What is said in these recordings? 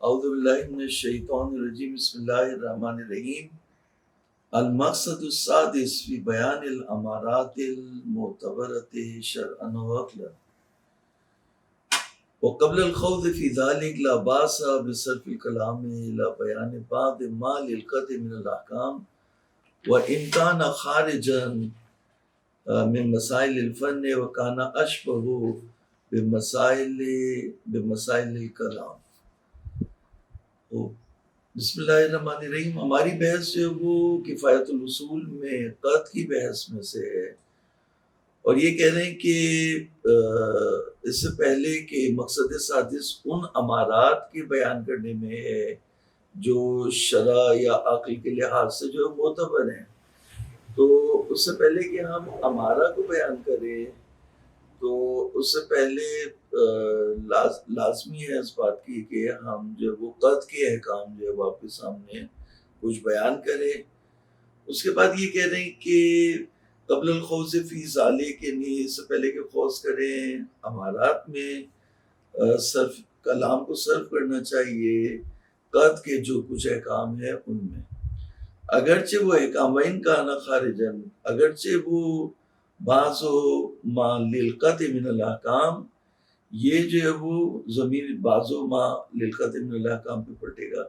اعوذ باللہ من الشیطان الرجیم بسم اللہ الرحمن الرحیم المقصد السادس فی بیان الامارات المعتبرۃ شرعا وعقلا وقبل الخوض فی ذلك لا باس بصرف الكلام الى بیان بعض ما للقطع من الاحکام وان كان خارجا من مسائل الفن وكان اشبه بمسائل الکلام۔ بسم اللہ الرحمن الرحیم۔ ہماری بحث جو ہے وہ کفایت الاصول میں قطع کی بحث میں سے ہے، اور یہ کہہ رہے ہیں کہ اس سے پہلے کہ مقصد سادس ان امارات کے بیان کرنے میں ہے جو شرع یا عقل کے لحاظ سے جو معتبر ہیں، تو اس سے پہلے کہ ہم امارہ کو بیان کریں تو اس سے پہلے لازمی ہے اس بات کی کہ ہم جو وہ قطع کے احکام جو ہے وہ آپ کے سامنے کچھ بیان کریں۔ اس کے بعد یہ کہہ رہے ہیں کہ قبل الخوض فی ذالک، یعنی اس سے پہلے کہ خوض کریں امارات میں صرف کلام کو صرف کرنا چاہیے قطع کے جو کچھ احکام ہے ان میں، اگرچہ وہ احکام وَإِنْ كَانَ خَارِجًا، اگرچہ وہ بعض ما للقطع من الاحکام، یہ جو ہے وہ ضمیر بعض ما للقطع من الاحکام پہ پلٹے گا،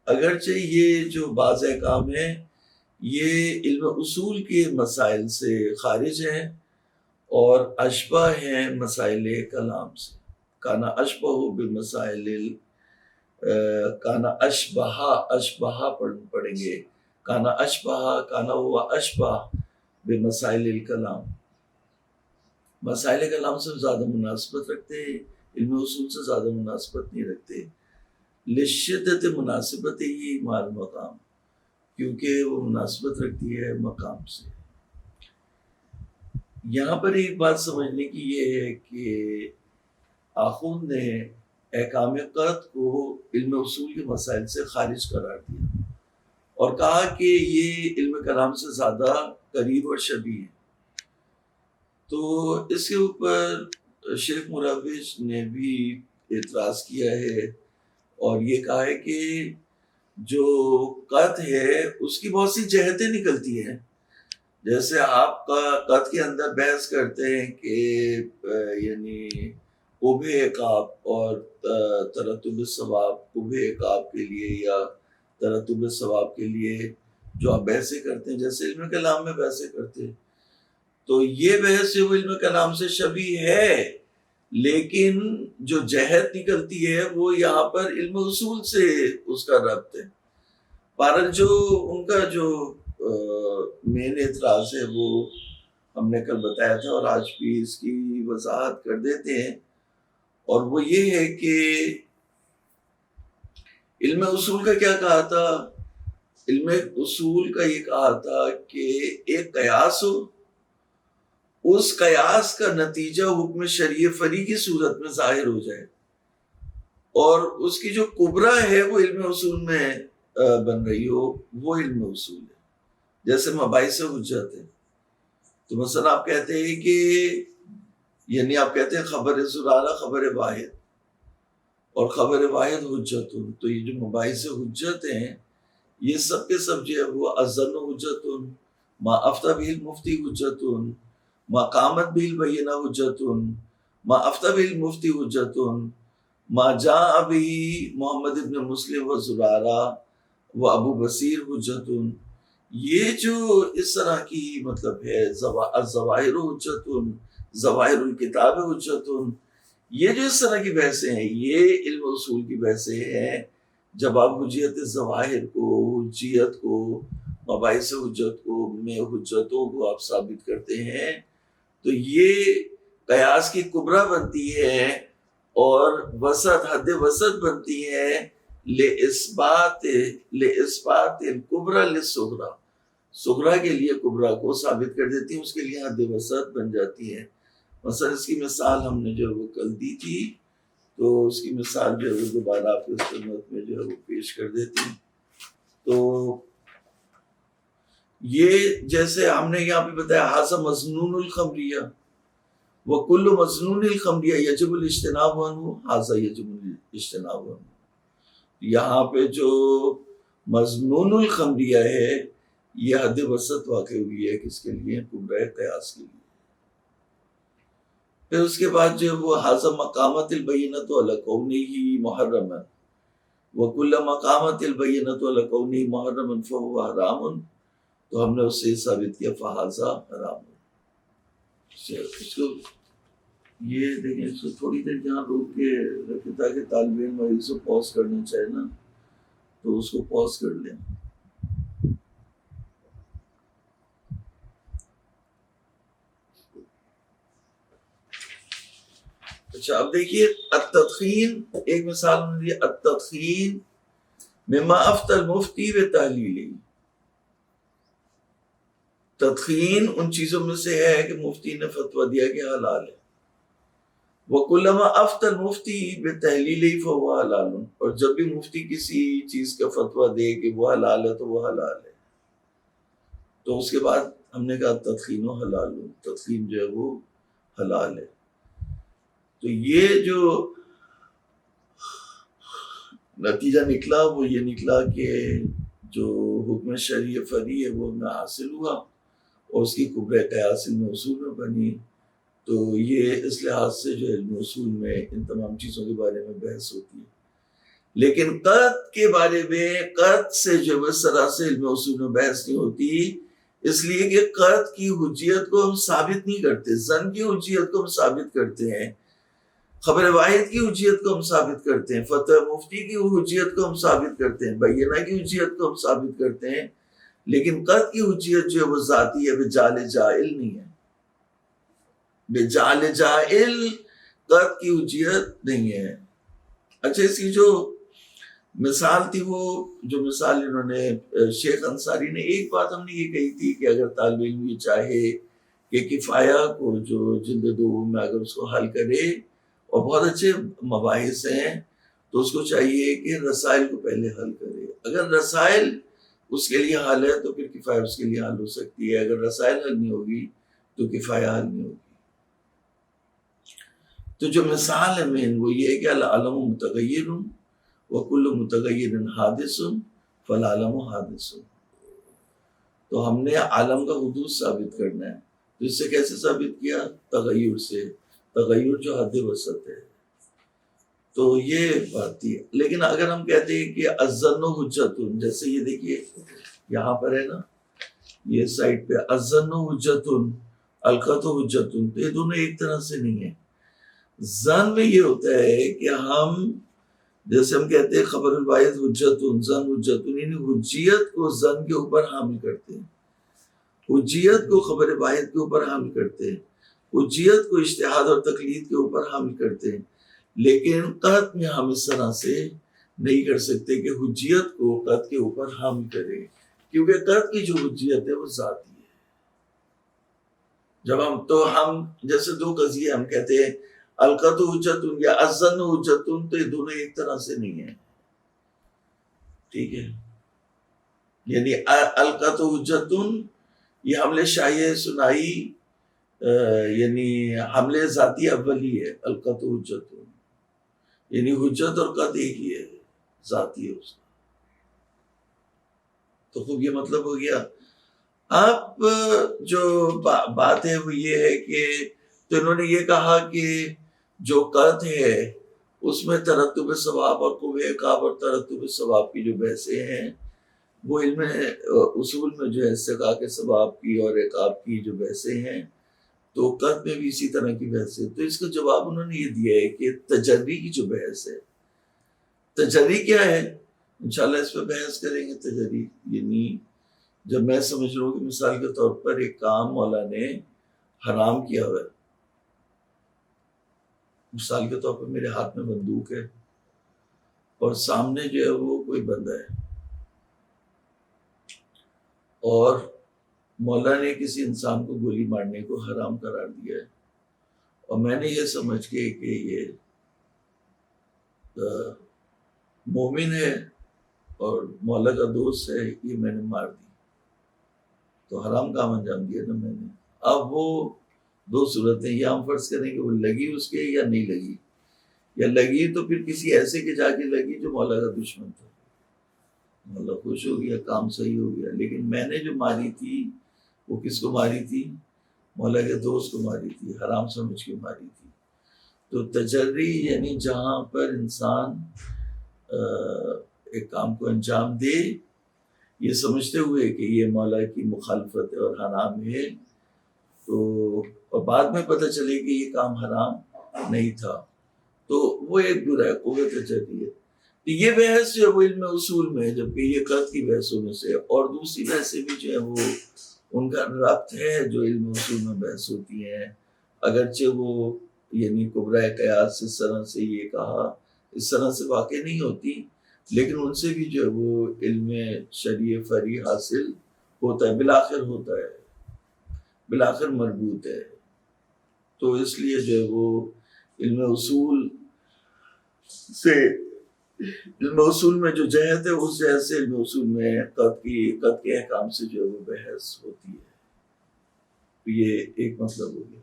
اگرچہ یہ جو بعض احکام ہیں یہ علم اصول کے مسائل سے خارج ہیں اور اشبہ ہیں مسائل کلام سے۔ کانا اشبہ بمسائل کانا اشبہ پڑھیں گے، کانا ہوا اشبہ بمسائل الکلام، مسائل کلام سے زیادہ مناسبت رکھتے ہیں، علم اصول سے زیادہ مناسبت نہیں رکھتے، لشدت مناسبت ہی مع المقام، کیونکہ وہ مناسبت رکھتی ہے مقام سے۔ یہاں پر ایک بات سمجھنے کی یہ ہے کہ آخوند نے احکام قطع کو علم اصول کے مسائل سے خارج قرار دیا اور کہا کہ یہ علم کلام سے زیادہ قریب اور شبیہ ہے۔ تو اس کے اوپر شیخ مروج نے بھی اعتراض کیا ہے اور یہ کہا ہے کہ جو قطع ہے اس کی بہت سی جہتیں نکلتی ہیں، جیسے آپ کا قطع کے اندر بحث کرتے ہیں کہ یعنی قبح عقاب اور ترتب ثواب، قبح عقاب کے لیے یا ترتب ثواب کے لیے جو آپ بحثیں کرتے ہیں جیسے علم کلام میں بحثیں کرتے ہیں، تو یہ بحث جو علم کلام سے شبیہ ہے، لیکن جو جہت نکلتی ہے وہ یہاں پر علم اصول سے اس کا ربط ہے۔ بہرحال جو ان کا جو مین اعتراض ہے وہ ہم نے کل بتایا تھا اور آج بھی اس کی وضاحت کر دیتے ہیں، اور وہ یہ ہے کہ علم اصول کا کیا کہا تھا؟ علم اصول کا یہ کہا تھا کہ ایک قیاس ہو، اس قیاس کا نتیجہ حکم شرعی فری کی صورت میں ظاہر ہو جائے، اور اس کی جو کبرا ہے وہ علم اصول میں بن رہی ہو، وہ علم اصول ہے۔ جیسے مباحث حجت ہے، تو مثلا آپ کہتے ہیں کہ یعنی آپ کہتے ہیں خبر زرارہ خبر واحد اور خبر واحد حجت، تو یہ جو مباحث حجت ہیں یہ سب کے سب جو ہے وہ الظن حجت، ما افتى به المفتی حجت، ما قامت به البینہ حجت، ما افتى به المفتی حجت، ما جاء به محمد ابن مسلم و زرارہ و ابو بصیر حجت۔ یہ جو اس طرح کی مطلب ہے الظواہر حجت، ظواہر الکتاب حجت، یہ جو اس طرح کی بحثیں ہیں یہ علم اصول کی بحثیں ہیں۔ جب آپ حجیت ظواہر کو، حجیت کو، مباحث حجت کو میں حجتوں کو آپ ثابت کرتے ہیں تو یہ قیاس کی کبرا بنتی ہے اور وسط، حد وسط بنتی ہے لإثبات الکبرى للصغرى، صغرا کے لیے کبرا کو ثابت کر دیتی ہیں، اس کے لیے حد وسط بن جاتی ہے۔ مثلا اس کی مثال ہم نے جو وہ کل دی تھی، تو اس کی مثال جو ہے دوبارہ آپ کی خدمت میں جو ہے وہ پیش کر دیتی ہیں۔ تو یہ جیسے ہم نے یہاں پہ بتایا ھذا مظنون الخمریہ وکل مظنون الخمریہ یجب الاجتناب عنہ، ھذا یجب الاجتناب عنہ، یہاں پہ جو مضمون الخمریہ ہے یہ حد وسط واقع ہوئی ہے کس کے لیے؟ کبرہ قیاس کے لیے. پھر اس کے بعد جو وہ حاضر مقامت البینۃ علی کونہ محرما وکل مقامت البینۃ علی کونہ محرما فہو حرام، تو ہم نے اس سے ثابت کیا فہذا حرام. اس کو یہ دیکھیں، اس کو تھوڑی دیر جہاں روک کے رکھے تاکہ طالب علم اس کو پاز کرنا چاہے نا تو اس کو پاز کر لیں. اچھا اب دیکھیے التدخین، ایک مثال میں دی التدخین مما افتی المفتی و تحلیلی. تدخین ان چیزوں میں سے ہے کہ مفتی نے فتویٰ دیا کہ حلال ہے. وَكُلَّمَا أَفْتَى الْمُفْتِي بِالتَّحْلِيلِ فَهُوَ حَلَالٌ، اور جب بھی مفتی کسی چیز کا فتویٰ دے کہ وہ حلال ہے تو وہ حلال ہے. تو اس کے بعد ہم نے کہا تدخین حلال، تدخین جو ہے وہ حلال ہے. تو یہ جو نتیجہ نکلا وہ یہ نکلا کہ جو حکم شرعی فرعی ہے وہ ہمیں حاصل ہوا اور اس کی کبرہ قیاس علم اصول میں بنی. تو یہ اس لحاظ سے جو علم اصول میں ان تمام چیزوں کے بارے میں بحث ہوتی ہے. لیکن قط کے بارے میں قط سے جو اس طرح سے علم اصول میں بحث نہیں ہوتی، اس لیے کہ قط کی حجیت کو ہم ثابت نہیں کرتے، ظن کی حجیت کو ہم ثابت کرتے ہیں، خبر واحد کی حجیت کو ہم ثابت کرتے ہیں، فتوی مفتی کی حجیت کو ہم ثابت کرتے ہیں، بینہ کی حجیت کو ہم ثابت کرتے ہیں. لیکن قط کی حجیت جو ہے وہ ذاتی ہے، بجعل جائل نہیں ہے. بجعل جائل قط کی حجیت نہیں ہے. اچھا اس کی جو مثال تھی، وہ جو مثال انہوں نے شیخ انصاری نے، ایک بات ہم نے یہ کہی تھی کہ اگر طالب علم یہ چاہے کہ کفایہ کو جو جلد دوم میں اگر اس کو حل کرے اور بہت اچھے مباحث ہیں تو اس کو چاہیے کہ رسائل کو پہلے حل کرے. اگر رسائل اس کے لیے حل ہے تو پھر کفایہ اس کے لیے حل ہو سکتی ہے، اگر رسائل حل نہیں ہوگی تو کفایہ حل نہیں ہوگی. تو جو مثال ہے مین وہ یہ ہے کہ العالم متغیر وکل متغیر حادث فالعالم حادث. تو ہم نے عالم کا حدوث ثابت کرنا ہے. تو اس سے کیسے ثابت کیا؟ تغیر سے، تغیر جو حد وسط ہے. تو یہ بات تھی. لیکن اگر ہم کہتے ہیں کہ الظن حجت، جیسے یہ دیکھیے یہاں پر ہے نا، یہ سائٹ پہ الظن حجت القط حجت، تو یہ دونوں ایک طرح سے نہیں ہیں. ظن میں یہ ہوتا ہے کہ ہم جیسے ہم کہتے ہیں خبر الواحد حجت، ظن حجت، یعنی حجیت کو ظن کے اوپر حامل کرتے ہیں، حجیت کو خبر واحد کے اوپر حامل کرتے ہیں، حجیت کو اجتہاد اور تقلید کے اوپر حامل کرتے ہیں. لیکن قط میں ہم اس طرح سے نہیں کر سکتے کہ حجیت کو قط کے اوپر حامل کریں، کیونکہ قط کی جو حجیت ہے وہ ذاتی ہے. جب ہم جیسے دو قضیے ہم کہتے ہیں القط حجت یا الظن حجت، تو یہ دونوں ایک طرح سے نہیں ہیں. ٹھیک ہے، یعنی القط حجت یہ حمل شائع سنائی، یعنی حمل ذاتی اولی ہے. القط حجت یعنی حجت اور قط ایک ہی ہے، ذاتی ہے اس کا. تو خوب یہ مطلب ہو گیا. اب جو بات ہے وہ یہ ہے کہ تو انہوں نے یہ کہا کہ جو قط ہے اس میں ترتب ثواب اور قوہ عقاب اور ترتب ثواب کی جو بحثیں ہیں وہ علم اصول میں جو ہے استحقاق ثواب کی اور عقاب کی جو بحثیں ہیں، تو قط میں بھی اسی طرح کی بحث ہے. تو اس کا جواب انہوں نے یہ دیا ہے کہ تجری کی جو بحث ہے، تجری کیا ہے انشاءاللہ اس پہ بحث کریں گے. تجری یعنی جب میں سمجھ رہا ہوں کہ مثال کے طور پر ایک کام مولا نے حرام کیا ہوا ہے، مثال کے طور پر میرے ہاتھ میں بندوق ہے اور سامنے جو ہے وہ کوئی بندہ ہے اور مولا نے کسی انسان کو گولی مارنے کو حرام قرار دیا ہے، اور میں نے یہ سمجھ کے کہ یہ مومن ہے اور مولا کا دوست ہے، یہ میں نے مار دی، تو حرام کام انجام دیا نا میں نے. اب وہ دو صورتیں، یا ہم فرض کریں کہ وہ لگی اس کے یا نہیں لگی. یا لگی تو پھر کسی ایسے کے جا کے لگی جو مولا کا دشمن تھا. مولا خوش ہو گیا, کام صحیح ہو گیا. لیکن میں نے جو ماری تھی وہ کس کو ماری تھی؟ مولا کے دوست کو ماری تھی, حرام سمجھ کے ماری تھی. تو تجری یعنی جہاں پر انسان ایک کام کو انجام دے یہ سمجھتے ہوئے کہ یہ مولا کی مخالفت ہے اور حرام ہے, تو اور بعد میں پتہ چلے کہ یہ کام حرام نہیں تھا, تو وہ ایک برا ہے, قوت تجری ہے. یہ بحث جو ہے وہ علم اصول میں ہے, جبکہ یہ قط کی بحثوں میں سے. اور دوسری بحثیں بھی جو ہے وہ ان کا ربط ہے جو علم اصول میں بحث ہوتی ہیں, اگرچہ وہ یعنی کبرائے قیاس اس طرح سے یہ کہا اس طرح سے واقع نہیں ہوتی, لیکن ان سے بھی جو ہے وہ علم شرعی فری حاصل ہوتا ہے, بالآخر ہوتا ہے, بالآخر مربوط ہے. تو اس لیے جو ہے وہ علم اصول سے, علم اصول میں جو جہت ہے اس جہت سے علم اصول میں قط کے احکام سے جو ہے وہ بحث ہوتی ہے. یہ ایک مطلب ہو گیا.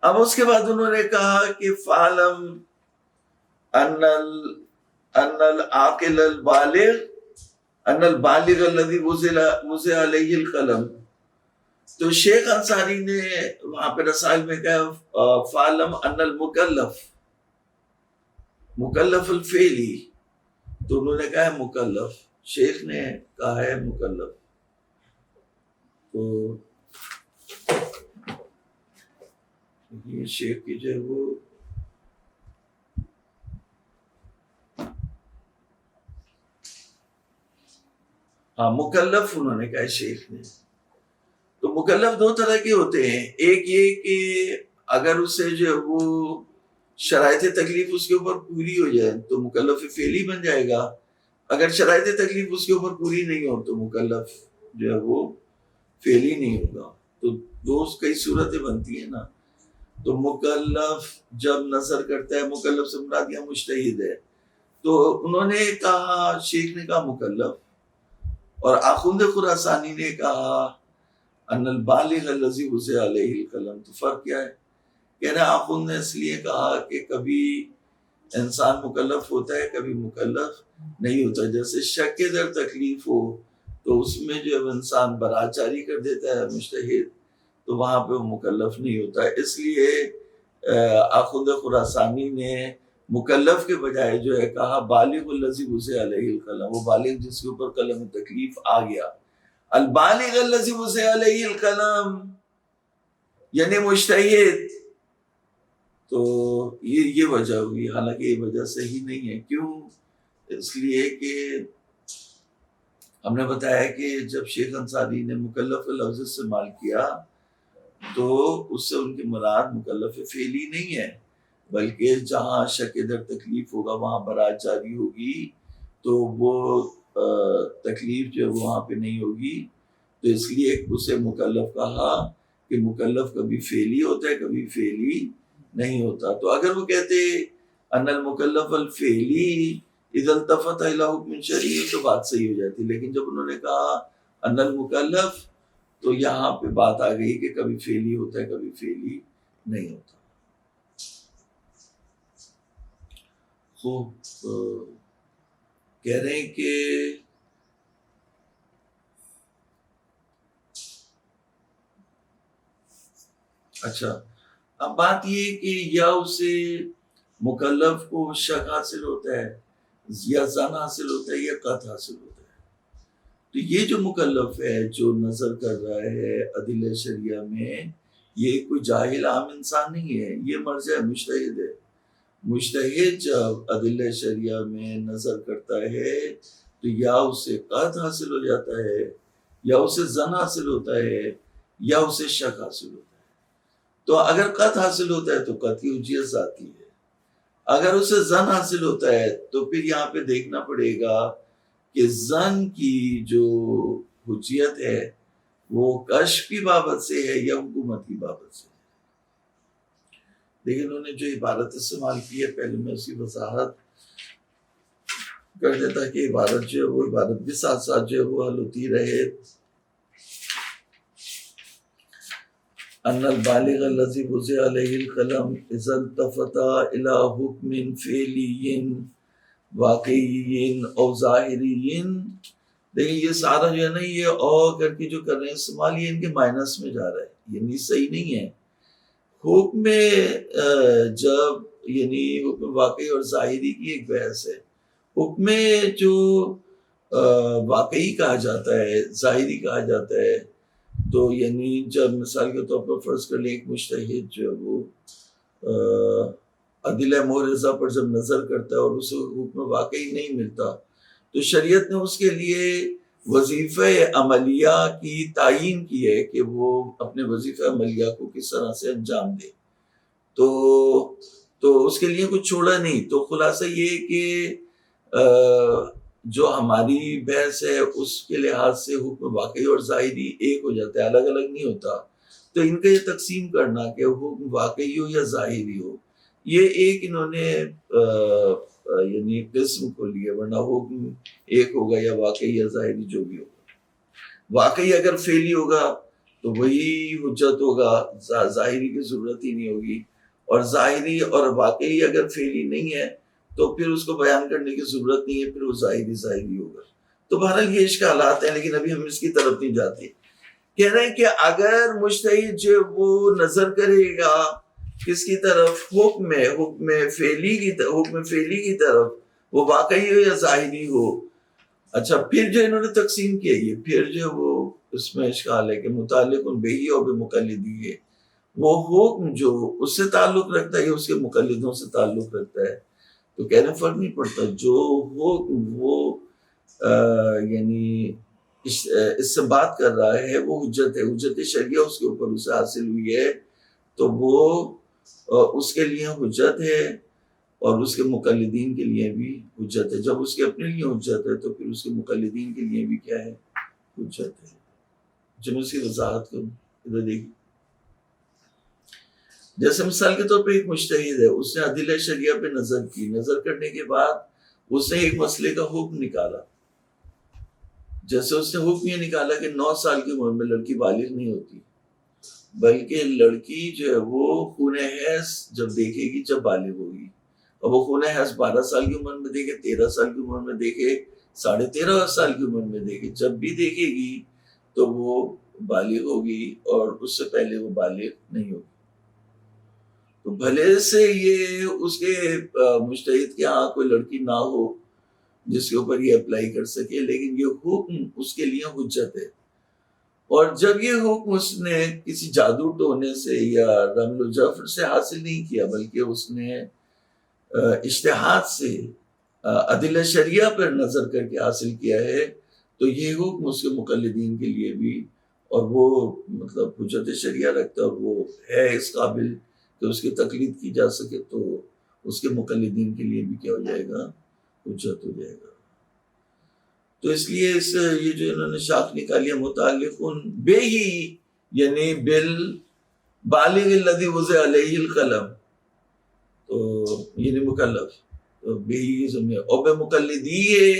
اب اس کے بعد انہوں نے کہا کہ فعلم ان العاقل البالغ ان البالغ الذي وضع علیہ القلم. تو شیخ انصاری نے وہاں پہ رسائل میں کہا فعلم ان المکلف, مکلف الفعلی, تو انہوں نے کہا ہے مکلف, شیخ نے کہا ہے مکلف. تو یہ شیخ کی جو ہے وہ مکلف انہوں نے کہا ہے شیخ نے. تو مکلف دو طرح کے ہوتے ہیں, ایک یہ کہ اگر اسے جو ہے وہ شرائط تکلیف اس کے اوپر پوری ہو جائے تو مکلف فعلی بن جائے گا, اگر شرائط تکلیف اس کے اوپر پوری نہیں ہو تو مکلف جو ہے وہ فعلی نہیں ہوگا. تو دو کئی صورتیں بنتی ہیں نا. تو مکلف جب نظر کرتا ہے, مکلف سے مراد یہاں مجتہد ہے, تو انہوں نے کہا, شیخ نے کہا مکلف, اور آخوند خراسانی نے کہا ان البالغ الذی وضع علیہ القلم. تو فرق کیا ہے؟ کہہ رہے آخوند نے اس لیے کہا کہ کبھی انسان مکلف ہوتا ہے کبھی مکلف نہیں ہوتا. جیسے شک در تکلیف ہو تو اس میں جو انسان برات جاری کر دیتا ہے مجتہد, تو وہاں پہ وہ مکلف نہیں ہوتا. اس لیے آخوند خراسانی نے مکلف کے بجائے جو ہے کہا بالغ الذی وضع علیہ القلم, وہ بالغ جس کے اوپر قلم تکلیف آ گیا. البالغ الذی وضع علیہ القلم یعنی مجتہد. تو یہ وجہ ہوئی, حالانکہ یہ وجہ صحیح نہیں ہے. کیوں؟ اس لیے کہ ہم نے بتایا کہ جب شیخ انصاری نے مکلف کا لفظ استعمال کیا تو اس سے ان کی مراد مکلف فعلی نہیں ہے, بلکہ جہاں شک در تکلیف ہوگا وہاں برات جاری ہوگی, تو وہ تکلیف جو وہاں پہ نہیں ہوگی. تو اس لیے اسے مکلف کہا کہ مکلف کبھی فعلی ہوتا ہے کبھی فعلی نہیں ہوتا. تو اگر وہ کہتے ان المکلف الفعلی اذا التفت الى حکم شرعی تو بات صحیح ہو جاتی, لیکن جب انہوں نے کہا ان المکلف تو یہاں پہ بات آ گئی کہ کبھی فعلی ہوتا ہے کبھی فعلی نہیں ہوتا. خوب کہہ رہے ہیں کہ اچھا اب بات یہ کہ یا اسے مکلف کو شک حاصل ہوتا ہے یا زن حاصل ہوتا ہے یا قط حاصل ہوتا ہے. تو یہ جو مکلف ہے جو نظر کر رہا ہے ادلہ شریعہ میں, یہ کوئی جاہل عام انسان نہیں ہے, یہ مرجع مجتہد ہے. مجتہد جب ادلہ شریعہ میں نظر کرتا ہے تو یا اسے قط حاصل ہو جاتا ہے یا اسے زن حاصل ہوتا ہے یا اسے شک حاصل ہوتا ہے. تو اگر قط حاصل ہوتا ہے تو قط کی حجیت آتی ہے, اگر اسے زن حاصل ہوتا ہے تو پھر یہاں پہ دیکھنا پڑے گا کہ زن کی جو حجیت ہے وہ کشف کی بابت سے ہے یا حکومت کی بابت سے ہے. لیکن انہوں نے جو عبارت استعمال کی ہے پہلے میں اس کی وضاحت کر دیتا کہ عبارت جو ہے وہ عبارت بھی ساتھ ساتھ جو ہے وہ حل ہوتی رہے. ان البالغ الذی وضع علیہ القلم اذا التفت الی حکم فعلی واقعی او ظاہری. دیکھیں یہ سارا جو ہے نا یہ او کر کے جو کر رہے ہیں استعمال یہ ان کے مائنس میں جا رہا ہے، یعنی صحیح نہیں ہے. حکم جب یعنی حکم واقعی اور ظاہری کی ایک بحث ہے. حکم جو واقعی کہا جاتا ہے، ظاہری کہا جاتا ہے، تو یعنی جب مثال کے طور پر فرض کر لیں ایک مجتہد جو ہے وہ ادلہ مورزہ پر جب نظر کرتا ہے اور اسے حکم واقعی نہیں ملتا تو شریعت نے اس کے لیے وظیفہ عملیہ کی تعیین کی ہے کہ وہ اپنے وظیفہ عملیہ کو کس طرح سے انجام دے. تو اس کے لیے کچھ چھوڑا نہیں. تو خلاصہ یہ کہ جو ہماری بحث ہے اس کے لحاظ سے حکم واقعی اور ظاہری ایک ہو جاتا ہے، الگ الگ نہیں ہوتا. تو ان کا یہ تقسیم کرنا کہ حکم واقعی ہو یا ظاہری ہو، یہ ایک انہوں نے یعنی قسم کو لیا، ورنہ حکم ایک ہوگا یا واقعی یا ظاہری جو بھی ہوگا. واقعی اگر فعلی ہوگا تو وہی حجت ہوگا، ظاہری کی ضرورت ہی نہیں ہوگی. اور ظاہری اور واقعی اگر فعلی نہیں ہے تو پھر اس کو بیان کرنے کی ضرورت نہیں ہے، پھر وہ ظاہری ہوگا. تو بہرحال یہ اشکالات ہیں، لیکن ابھی ہم اس کی طرف نہیں جاتے. کہہ رہے ہیں کہ اگر مجتہد جو وہ نظر کرے گا کس کی طرف، حکم فعلی کی طرف، وہ واقعی ہو یا ظاہری ہو. اچھا پھر جو انہوں نے تقسیم کیا یہ پھر جو وہ اس میں اشکال ہے کہ متعلق بہی اور بمقلدی ہے، وہ حکم جو اس سے تعلق رکھتا ہے یا اس کے مقلدوں سے تعلق رکھتا ہے. تو کہنے فرق نہیں پڑتا، جو حکم وہ یعنی اس سے بات کر رہا ہے وہ حجت ہے، حجت شرعیہ اس کے اوپر اسے حاصل ہوئی ہے، تو وہ اس کے لیے حجت ہے اور اس کے مقلدین کے لیے بھی حجت ہے. جب اس کے اپنے لیے حجت ہے تو پھر اس کے مقلدین کے لیے بھی کیا ہے، حجت ہے. جب میں اس کی وضاحت کروں ادھر دیکھیں، جیسے مثال کے طور پہ ایک مجتہد ہے، اس نے ادلہ شریعہ پہ نظر کی، نظر کرنے کے بعد اس نے ایک مسئلے کا حکم نکالا. جیسے اس نے حکم یہ نکالا کہ 9 سال کی عمر میں لڑکی بالغ نہیں ہوتی، بلکہ لڑکی جو ہے وہ خون حیض جب دیکھے گی جب بالغ ہوگی. اور وہ خون حیض 12 سال کی عمر میں دیکھے، 13 سال کی عمر میں دیکھے، 13.5 سال کی عمر میں دیکھے، جب بھی دیکھے گی تو وہ بالغ ہوگی اور اس سے پہلے وہ بالغ نہیں ہوگی. تو بھلے سے یہ اس کے مجتہد کے ہاں کوئی لڑکی نہ ہو جس کے اوپر یہ اپلائی کر سکے، لیکن یہ حکم اس کے لیے حجت ہے. اور جب یہ حکم اس نے کسی جادو ٹونے سے یا رمل و جفر سے حاصل نہیں کیا، بلکہ اس نے اجتہاد سے ادلہ شریعہ پر نظر کر کے حاصل کیا ہے، تو یہ حکم اس کے مقلدین کے لیے بھی، اور وہ مطلب حجت شریعہ رکھتا ہے اور وہ ہے اس قابل کہ اس کی تقلید کی جا سکے، تو اس کے مقلدین کے لیے بھی کیا ہو جائے گا، حجت ہو جائے گا. تو اس لیے یہ جو انہوں نے شاخ نکالی متعلق بہی یعنی بالغ الذی وضع علیہ القلم، تو یعنی مکلف، تو بہی سمجھے، اور بے مقلدی ہے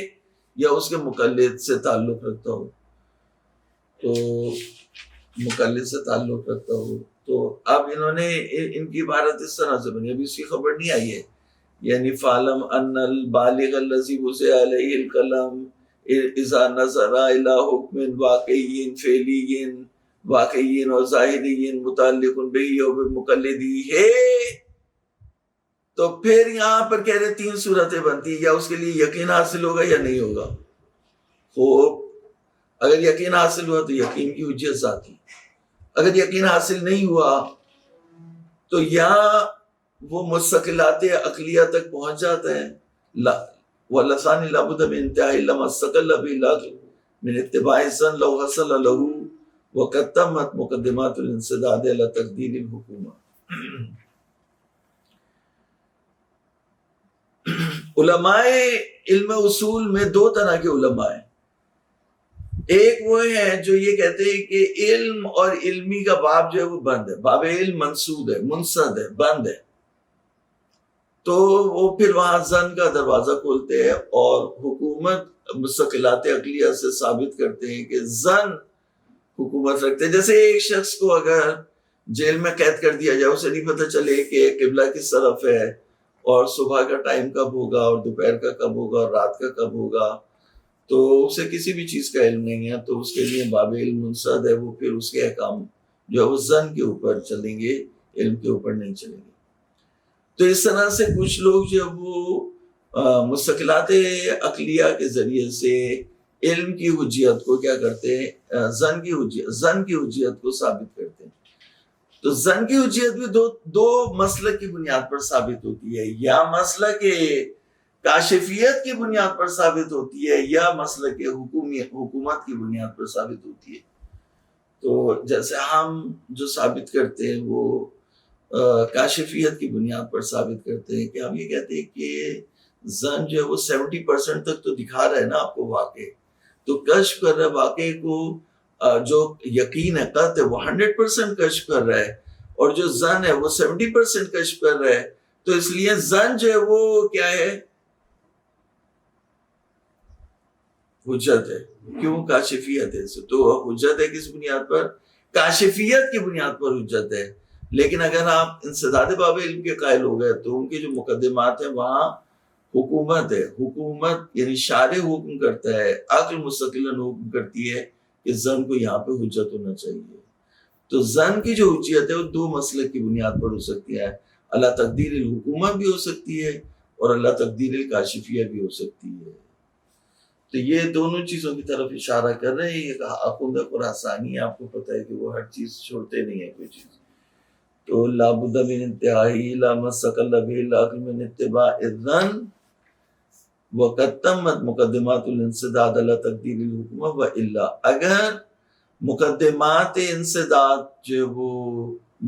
یا اس کے مقلد سے تعلق رکھتا ہو، تو مقلد سے تعلق رکھتا ہو. تو اب انہوں نے ان کی عبارت اس طرح سے بنی، ابھی اس کی خبر نہیں آئی ہے، یعنی فعلم ان البالغ الذی وضع علیہ القلم اذا نظر الى حکم واقعی فعلی واقعی اور ظاہری متعلق بہی اور بمقلدی ہے. تو پھر یہاں پر کہہ رہے 3 صورتیں بنتی، یا اس کے لیے یقین حاصل ہوگا یا نہیں ہوگا. خوب، اگر یقین حاصل ہوا تو یقین کی حجت ذاتی، اگر یقین حاصل نہیں ہوا تو یا وہ مستقلات عقلیہ تک پہنچ جاتا ہے، وَلَسَانِ لَابُدَّ مِنْ انْتِهَاءِ لَمَا اسْتَقَلَّ بِالْعَقْلِ مِنْ اتِّبَاعِ الظَّنِّ لَوْ حَصَلَ لَهُ وَقَدْ تَمَّتْ مُقَدِّمَاتُ الْانْسِدَادِ عَلَى تَقْدِيرِ الْحُكُومَةِ. علماء علم اصول میں 2 طرح کے علماء ہیں. ایک وہ ہیں جو یہ کہتے ہیں کہ علم اور علمی کا باب جو ہے وہ بند ہے، باب علم منسود ہے، منسد ہے، بند ہے. تو وہ پھر وہاں ظن کا دروازہ کھولتے ہیں اور حکومت مستقلات عقلیہ سے ثابت کرتے ہیں کہ ظن حکومت رکھتے ہیں. جیسے ایک شخص کو اگر جیل میں قید کر دیا جائے، اسے نہیں پتہ چلے کہ قبلہ کس طرف ہے اور صبح کا ٹائم کب ہوگا اور دوپہر کا کب ہوگا اور رات کا کب ہوگا، تو اسے کسی بھی چیز کا علم نہیں ہے، تو اس کے لیے باب علم منصد ہے، وہ پھر اس کے احکام جو ہے وہ ظن کے اوپر چلیں گے، علم کے اوپر نہیں چلیں گے۔ تو اس طرح سے کچھ لوگ جو وہ مستقلات عقلیہ کے ذریعے سے علم کی حجیت کو کیا کرتے ہیں، ظن کی حجیت کو ثابت کرتے ہیں۔ تو ظن کی حجیت بھی دو مسلک کی بنیاد پر ثابت ہوتی ہے، یا مسلک کاشفیت کی بنیاد پر ثابت ہوتی ہے یا مسلک حکومت کی بنیاد پر ثابت ہوتی ہے۔ تو جیسے ہم جو ثابت کرتے ہیں وہ کاشفیت کی بنیاد پر ثابت کرتے ہیں کہ ہم یہ کہتے ہیں کہ ظن جو ہے وہ 70% تک تو دکھا رہا ہے نا آپ کو واقع، تو کشف کر رہا ہے واقع کو، جو یقین ہے قطع ہے وہ 100% کشف کر رہا ہے، اور جو ظن ہے وہ 70% کشف کر رہا ہے، تو اس لیے ظن جو ہے وہ کیا ہے، حجت ہے۔ کیوں؟ کاشفیت ہے، تو حجت ہے کس بنیاد پر؟ کاشفیت کی بنیاد پر حجت ہے۔ لیکن اگر آپ انسداد باب علم کے قائل ہو گئے تو ان کے جو مقدمات ہیں وہاں حکومت ہے، حکومت یعنی شارع حکم کرتا ہے، عقل مستقلاً حکم کرتی ہے کہ ظن کو یہاں پہ حجت ہونا چاہیے۔ تو ظن کی جو حجیت ہے وہ دو مسلک کی بنیاد پر ہو سکتی ہے، اللہ تقدیر الحکومت بھی ہو سکتی ہے اور اللہ تقدیر الکاشفیہ بھی ہو سکتی ہے۔ تو یہ دونوں چیزوں کی طرف اشارہ کر رہے ہیں۔ یہ اخوند خراسانی، آپ کو پتہ ہے کہ وہ ہر چیز چھوڑتے نہیں ہیں کوئی چیز۔ تو لابد من انتہائی لا مستقل به العقل من اتباع الظن وقد تمت مقدمات الانسداد على تقدیر الحکومت والا، اگر مقدمات انسداد جو وہ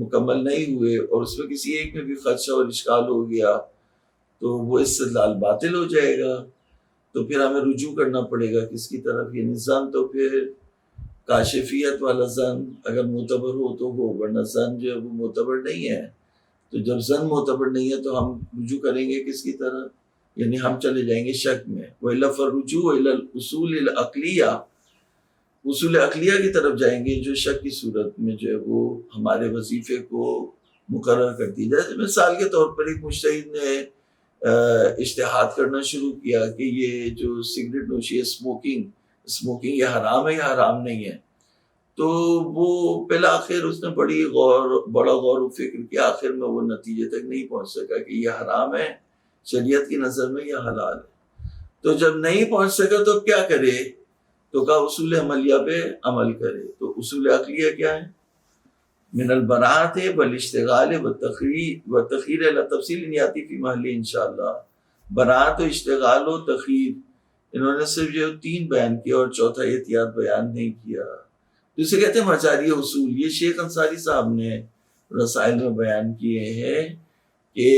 مکمل نہیں ہوئے اور اس میں کسی ایک میں بھی خدشہ اور اشکال ہو گیا تو وہ استدلال باطل ہو جائے گا، تو پھر ہمیں رجوع کرنا پڑے گا کس کی طرف، یعنی ظن تو پھر کاشفیت والا ظن اگر معتبر ہو تو ہو، ورنہ ظن جو ہے وہ معتبر نہیں ہے۔ تو جب ظن معتبر نہیں ہے تو ہم رجوع کریں گے کس کی طرف، یعنی ہم چلے جائیں گے شک میں۔ وَإِلَّا فَالرُّجُوعُ إِلَى الْأُصُولِ الْعَقْلِيَّةِ، اصول عقلیہ کی طرف جائیں گے جو شک کی صورت میں جو ہے وہ ہمارے وظیفے کو مقرر کرتی ہے۔ جیسے مثال کے طور پر ایک مجتہد نے اجتہاد کرنا شروع کیا کہ یہ جو سگریٹ نوشی ہے، اسموکنگ یہ حرام ہے یا حرام نہیں ہے، تو وہ بالآخر اس نے بڑا غور و فکر کیا، آخر میں وہ نتیجے تک نہیں پہنچ سکا کہ یہ حرام ہے شریعت کی نظر میں یا حلال ہے۔ تو جب نہیں پہنچ سکا تو کیا کرے، تو کہا اصول عملیہ پہ عمل کرے۔ تو اصول عقلیہ کیا ہے؟ من البراءت والاشتغال والتخیر الی تفصیل نیاتی فی محل انشاءاللہ۔ براءت و اشتغال و تخیر، انہوں نے صرف جو 3 بیان کیا اور چوتھا احتیاط بیان نہیں کیا۔ تو اسے کہتے ہیں مجاریہ اصول۔ یہ شیخ انصاری صاحب نے رسائل میں بیان کیے ہیں کہ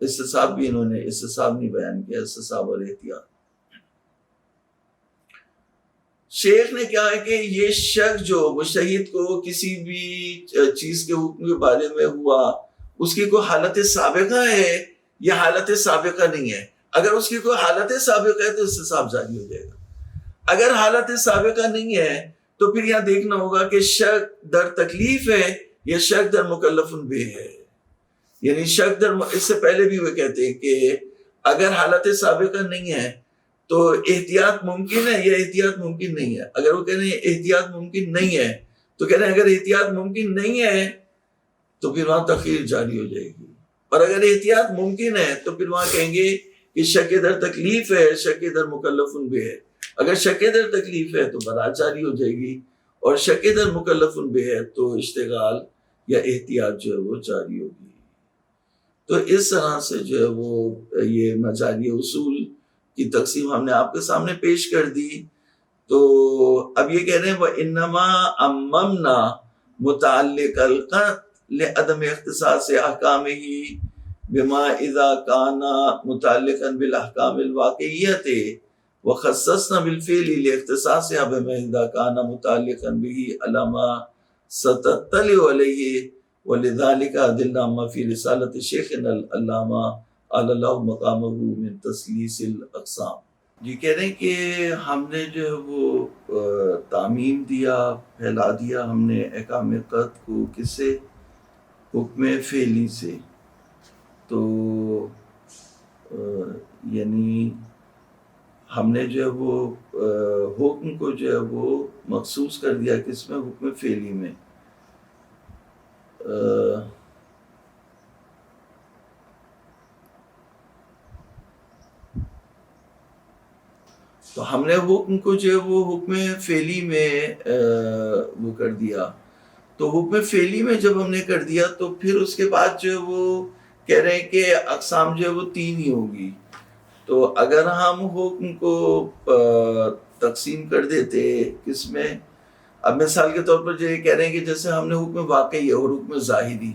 استصحاب بھی انہوں نے استصحاب نہیں بیان کیا، استصحاب اور احتیاط۔ شیخ نے کیا ہے کہ یہ شک جو مجتہد کو کسی بھی چیز کے حکم کے بارے میں ہوا، اس کی کوئی حالت سابقہ ہے یا حالت سابقہ نہیں ہے۔ اگر اس کی کوئی حالت سابقہ ہے تو استصحاب جاری ہو جائے گا، اگر حالت سابقہ نہیں ہے تو پھر یہاں دیکھنا ہوگا کہ شک در تکلیف ہے یا شک در مکلف بے ہے۔ یعنی شک در، اس سے پہلے بھی وہ کہتے ہیں کہ اگر حالت سابقہ نہیں ہے تو احتیاط ممکن ہے یا احتیاط ممکن نہیں ہے۔ اگر وہ کہہ رہے ہیں احتیاط ممکن نہیں ہے تو کہہ رہے ہیں اگر احتیاط ممکن نہیں ہے تو پھر وہاں تخیر جاری ہو جائے گی، اور اگر احتیاط ممکن ہے تو پھر وہاں کہیں گے کہ شک در تکلیف ہے، شک در مکلف بے ہے۔ اگر شک در تکلیف ہے تو برات جاری ہو جائے گی، اور شک در مکلف بے ہے تو اشتغال یا احتیاط جو ہے وہ جاری ہوگی۔ تو اس طرح سے جو ہے وہ یہ مجاری اصول کی تقسیم ہم نے آپ کے سامنے پیش کر دی۔ تو اب یہ کہہ رہے ہیں وَإِنَّمَا أَمَّمْنَا مُتَعَلِّقَ الْقَطْعِ لِعَدَمِ اخْتِصَاصِ أَحْكَامِهِ بِمَا إِذَا كَانَ مُتَعَلِّقًا بِالْأَحْكَامِ الْوَاقِعِيَّةِ وَخَصَّصْنَا بِالْفِعْلِ لِاخْتِصَاصِهَا بِمَا إِذَا كَانَ مُتَعَلِّقًا بِهِ عَلَى مَا سَتَطَّلِعُ عَلَيْهِ وَلِذَلِكَ أَدِلَّ مَا فِي رِسَالَةِ شَيْخِنَا الْعَلَّامَةِ أَعْلَى اللَّهُ مَقَامَهُ مِنْ تَثْلِيثِ الْأَقْسَامِ۔ جی کہہ رہے ہیں کہ ہم نے جو ہے وہ تعمیم دیا، پھیلا دیا ہم نے احکام قط کو، کس سے؟ حکم فعلی سے. تو یعنی ہم نے جو ہے وہ حکم کو جو ہے وہ مخصوص کر دیا کس میں؟ حکم فعلی میں. تو ہم نے حکم کو جو ہے وہ حکم فعلی میں وہ کر دیا. تو حکم فعلی میں جب ہم نے کر دیا تو پھر اس کے بعد جو ہے وہ کہہ رہے ہیں کہ اقسام جو ہے وہ 3 ہی ہوگی. تو اگر ہم حکم کو تقسیم کر دیتے کس میں؟ اب مثال کے طور پر جو یہ کہہ رہے ہیں کہ جیسے ہم نے حکم واقعی اور حکم ظاہری.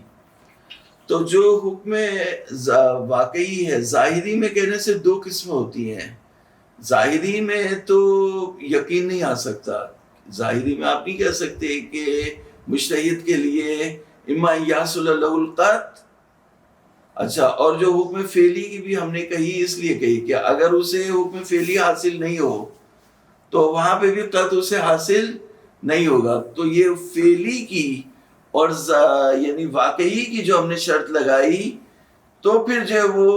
تو جو حکم واقعی ہے، ظاہری میں کہنے سے 2 قسمیں ہوتی ہیں. ظاہری میں تو یقین نہیں آ سکتا. ظاہری میں آپ نہیں کہہ سکتے کہ مجتہد کے لیے اما یحصل له القط. اچھا، اور جو حکم فعلی کی بھی ہم نے کہی اس لیے کہی کہ اگر اسے حکم فعلی حاصل نہیں ہو تو وہاں پہ بھی قط اسے حاصل نہیں ہوگا. تو یہ فعلی کی اور یعنی واقعی کی جو ہم نے شرط لگائی تو پھر جو ہے وہ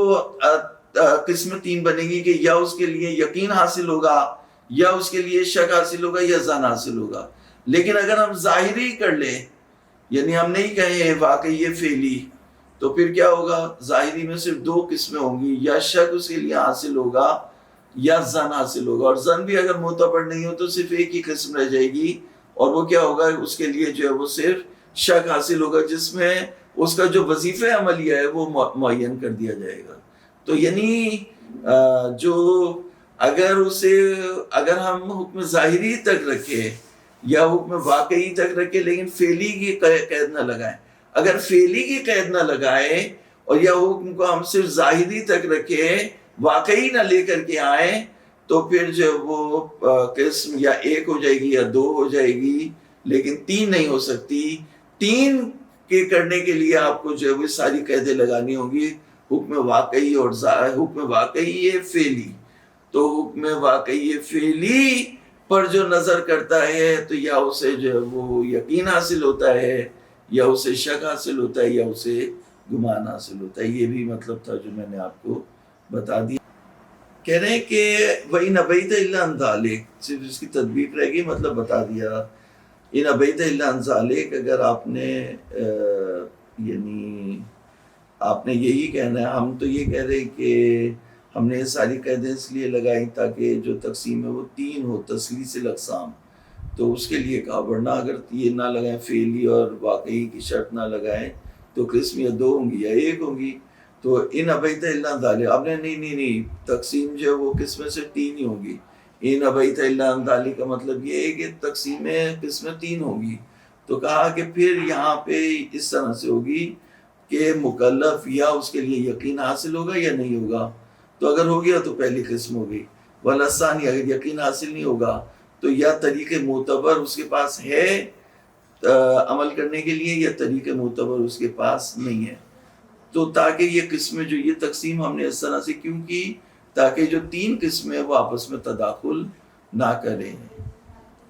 قسم 3 بنے گی کہ یا اس کے لیے یقین حاصل ہوگا، یا اس کے لیے شک حاصل ہوگا، یا ظن حاصل ہوگا. لیکن اگر ہم ظاہری کر لیں، یعنی ہم نہیں کہیں واقعی فعلی، تو پھر کیا ہوگا؟ ظاہری میں صرف 2 قسمیں ہوں گی، یا شک اس کے لیے حاصل ہوگا یا ظن حاصل ہوگا. اور ظن بھی اگر معتبر نہیں ہو تو صرف ایک ہی قسم رہ جائے گی، اور وہ کیا ہوگا؟ اس کے لیے جو ہے وہ صرف شک حاصل ہوگا، جس میں اس کا جو وظیفہ عملیہ ہے وہ معین کر دیا جائے گا. تو یعنی جو اگر ہم حکم ظاہری تک رکھے یا حکم واقعی تک رکھے لیکن فعلی کی قید نہ لگائیں، اگر فعلی کی قید نہ لگائیں اور یا حکم کو ہم صرف ظاہری تک رکھے، واقعی نہ لے کر کے آئیں، تو پھر جو وہ قسم یا 1 ہو جائے گی یا 2 ہو جائے گی، لیکن 3 نہیں ہو سکتی. 3 کے کرنے کے لیے آپ کو جو ہے وہ ساری قیدیں لگانی ہوں گی، حکم واقعی اور حکم واقعی فعلی. تو حکم واقعی فعلی پر جو نظر کرتا ہے تو یا اسے جو ہے وہ یقین حاصل ہوتا ہے، یا اسے شک حاصل ہوتا ہے، یا اسے گمان حاصل ہوتا ہے. یہ بھی مطلب تھا جو میں نے آپ کو بتا دیا. کہہ رہے ہیں کہ وَإِنْ أَبَيْتَ إِلَّا أَنْ ذَلِكَ، صرف اس کی تطبیق رہ گئی، مطلب بتا دیا. ان ابیت الا عن ذالک، اگر آپ نے یعنی آپ نے یہی کہنا ہے. ہم تو یہ کہہ رہے ہیں کہ ہم نے یہ ساری قیدیں اس لیے لگائیں تاکہ جو تقسیم ہے وہ 3 ہو، تسلیسل اقسام. تو اس کے لیے کہا، ورنہ اگر یہ نہ لگائیں، فعلی اور واقعی کی شرط نہ لگائیں، تو قسم یا 2 ہوں گی یا 1 ہوں گی. تو ان ابیت الا عن ذالک، آپ نے نہیں تقسیم جو ہے وہ قسمیں سے 3 ہی ہوگی. ان ابیت الا عن ذالک کا مطلب یہ ہے کہ تقسیمیں قسمیں 3 ہوگی. تو کہا کہ پھر یہاں پہ اس طرح سے ہوگی کہ مکلف یا اس کے لیے یقین حاصل ہوگا یا نہیں ہوگا. تو اگر ہو گیا تو پہلی قسم ہو گئی. والثانی، اگر یقین حاصل نہیں ہوگا تو یا طریق معتبر اس کے پاس ہے عمل کرنے کے لیے، یا طریق معتبر اس کے پاس نہیں ہے. تو تاکہ یہ قسمیں جو یہ تقسیم ہم نے اس طرح سے کیوں کی، تاکہ جو 3 قسمیں وہ آپس میں تداخل نہ کریں.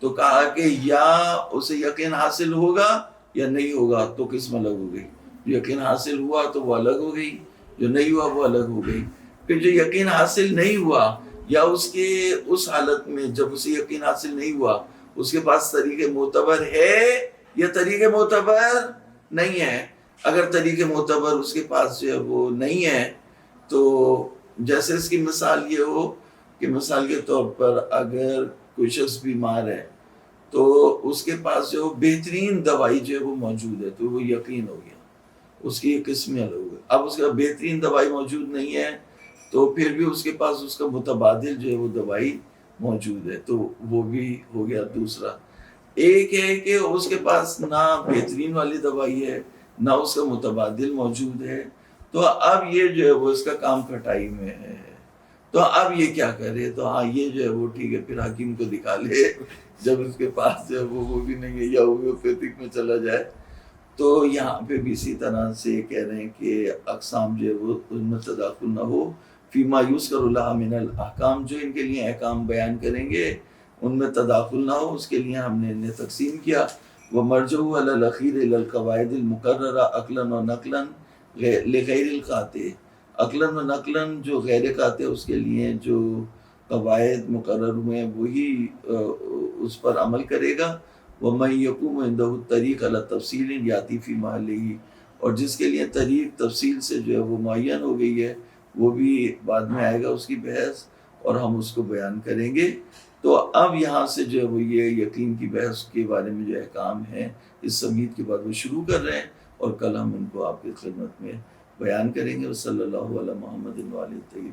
تو کہا کہ یا اسے یقین حاصل ہوگا یا نہیں ہوگا تو قسم الگ ہو گئی. جو یقین حاصل ہوا تو وہ الگ ہو گئی، جو نہیں ہوا وہ الگ ہو گئی. پھر جو یقین حاصل نہیں ہوا، یا اس کے اس حالت میں جب اسے یقین حاصل نہیں ہوا، اس کے پاس طریق معتبر ہے یا طریق معتبر نہیں ہے. اگر طریق معتبر اس کے پاس جو ہے وہ نہیں ہے، تو جیسے اس کی مثال یہ ہو کہ مثال کے طور پر اگر کوئی شخص بیمار ہے تو اس کے پاس جو بہترین دوائی جو ہے وہ موجود ہے، تو وہ یقین ہو گیا، اس کی ایک قسم الگ ہو گئی. اب اس کا بہترین دوائی موجود نہیں ہے تو پھر بھی اس کے پاس اس کا متبادل جو ہے وہ دوائی موجود ہے، تو وہ بھی ہو گیا دوسرا. ایک ہے کہ اس کے پاس نہ بہترین والی دوائی ہے نہ اس کا متبادل موجود ہے، تو اب یہ جو ہے وہ اس کا کام کھٹائی میں ہے. تو اب یہ کیا کرے؟ تو ہاں یہ جو ہے وہ ٹھیک ہے، پھر حکیم کو دکھا لے جب اس کے پاس جو ہے وہ بھی نہیں ہے، یا ہومیوپیتھک میں چلا جائے. تو یہاں پہ بھی اسی طرح سے کہہ رہے ہیں کہ اقسام جو ہے وہ ان میں تداخل نہ ہو، فیما یذکر لها من الاحکام، جو ان کے لیے احکام بیان کریں گے ان میں تداخل نہ ہو، اس کے لیے ہم نے انہیں تقسیم کیا۔ وَمَرْجَعُهُ عَلَى الْأَخِيرِ إِلَى الْقَوَاعِدِ الْمُقَرَّرَةِ عَقْلًا وَنَقْلًا لِغَيْرِ الْقَاطِعِ، عقلاً و نقلاً جو غیر قاطع اس کے لیے جو قواعد مقرر ہوئے ہیں وہی اس پر عمل کرے گا۔ وَمَن يَقُومُ عِندَهُ الطَّرِيقُ عَلَى تَفْصِيلٍ يَأْتِي فِي مَحَلِّهِ، اور جس کے لیے طریق تفصیل سے جو ہے وہ معین ہو گئی ہے وہ بھی بعد میں آئے گا اس کی بحث، اور ہم اس کو بیان کریں گے۔ تو اب یہاں سے جو ہے وہ یہ یقین کی بحث کے بارے میں جو احکام ہیں اس سمیت کے بعد وہ شروع کر رہے ہیں، اور کل ہم ان کو آپ کی خدمت میں بیان کریں گے۔ صلی اللہ علیہ محمد وآلہ الطیبین۔